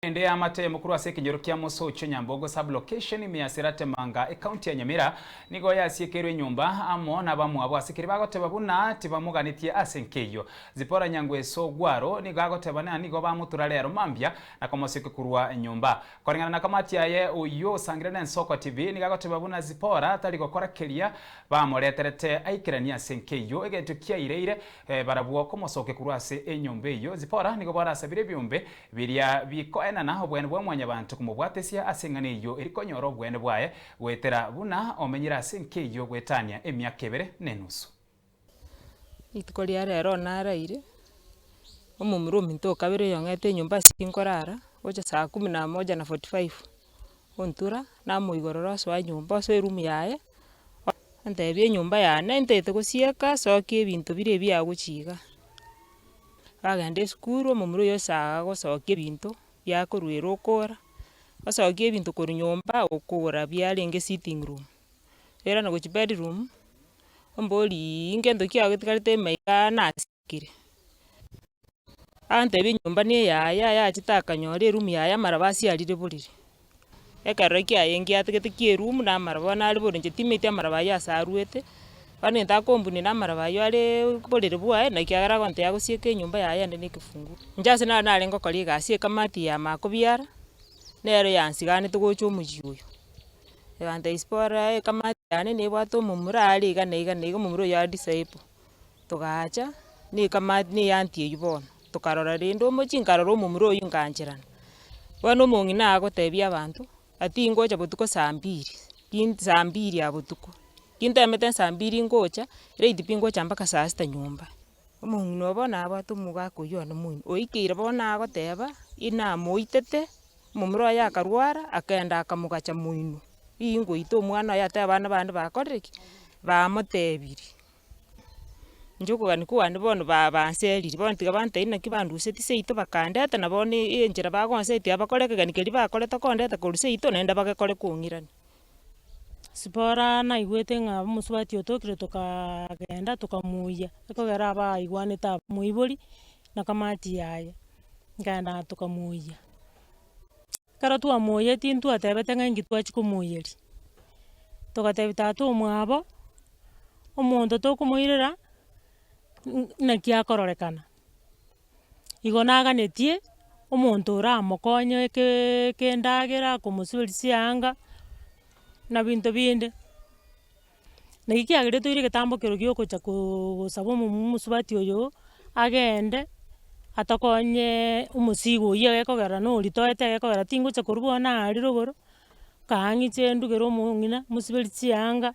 Ende amate mukuru ase kinyoro kia Mosocho Nyambogo sublocation imiasira Temanga county ya Nyamira nigo yasiekerwe nyumba amo na bamwe abo asikiri bagoteba buna tibamuganitie asenkeyo zipora Nyangweso Gwaro nigo agoteba na nigo bamutura lero mambia na komosike kurwa nyumba koringana na kamati yaye uyo sangire na Nsoko TV nigo agoteba buna zipora tari gokora kelia bamoreterete aikirania asenkeyo egetukia ireire barabuo komosoke kurwa ase enyumba iyo zipora nigo barasabire byumbe biria biko na obwene bwa mwanya bantu kumubwatesia asengane iyo erikonyoro obwene bwaye wetera buna omenyira asenkeyo gwetania emyaka 2 n'enusu itukoria rero naraire omumuru minto kabere yongete nyumba sinkorara ocha saa 11:45 ontura na muigororo swa nyumba so room yaye antebye nyumba yane ntete gusieka sokie bintu bire bya guchiga agande skuru omumuru yo saa gosokie bintu byakorwera okora basogie ebintu kuri nyumba okora byarenge sitting room era na gochi bedroom omboli ingendo kiago tikarite maiga nasikire ante binyumba ni ya chitaka nyore room ya marabasi alire burire ekaraki ayengi ategete kie room na marabana ali burinje timete amaraba ya saruete bane ndakombuni na maraba yale burire bwa na kiagara gonte yagusieke nyumba ya ndene kifungu njase na nalengo kali gasi kamati ya makobiara nero yansigane tugocho omujiyo ebante ispora kamati yane ne bwato mumura ali iga mumuro ya disciple tugacha ni kamati ni yanti yibona tukarora rendo mochinkaroro mumuro yunganjirana wano mongina agotebia abantu ati ngocha butuko saa 2 saa 2 abutuko kinta meten saa 2 ngocha reidi pingo chambaka saa 6 nyumba omuntu obona abatu mugako yonamuntu oikire bona agoteba ina moitete mumuro yakarwara akenda akamugacha muino ingo ito omwana yate abana bande bakoreki bamotebiri njukugani kuwandi bono babanseriri bontiga bante ina kibanduse tiseito bakandeta na bone enjera bagonseti abakorekegani keri bakoreta kondeta kuruseito nenda bagakore kungirani sipora na igwete nga musubati otokire tukagenda tukamuya ekogera aba igwaneta muibori na kamati yaye nganda tukamuya kara tuamuye tintu atebete ngengi twachikumuiyeri tukatebita tu mwabo omuntu tokumuirira na kiakororekana igonaaganetie omuntu uramokonye kendagera kumusubirisia anga na bintu binde na ikiagire tuire getambokero gyokocha gusaba musubati oyo agende atakonye umusigo ye ekogera no ritoete ekogera tingocha kurubona ari rogoro kaangiche ndugero omong'ina musubirisi anga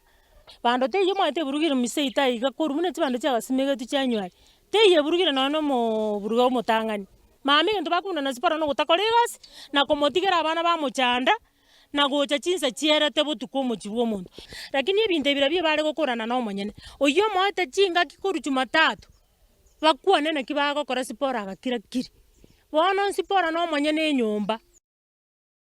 bando teye mwete burugire miseita iga korumune tibando cha gasimege tuchanywari teye burugire nono mo burugo mutangani mami ngento bakunda na sipara no gutakoregas na komotigera abana ba muchanda na gocha chinsa chierete butuko mochibu omuntu lakini ebintu ebirabye bare gokorana no monyene oyo mote chinga kikoru Jumatatu bakwane na kibago kora sipora agakira kiri bono sipora no monyene nyumba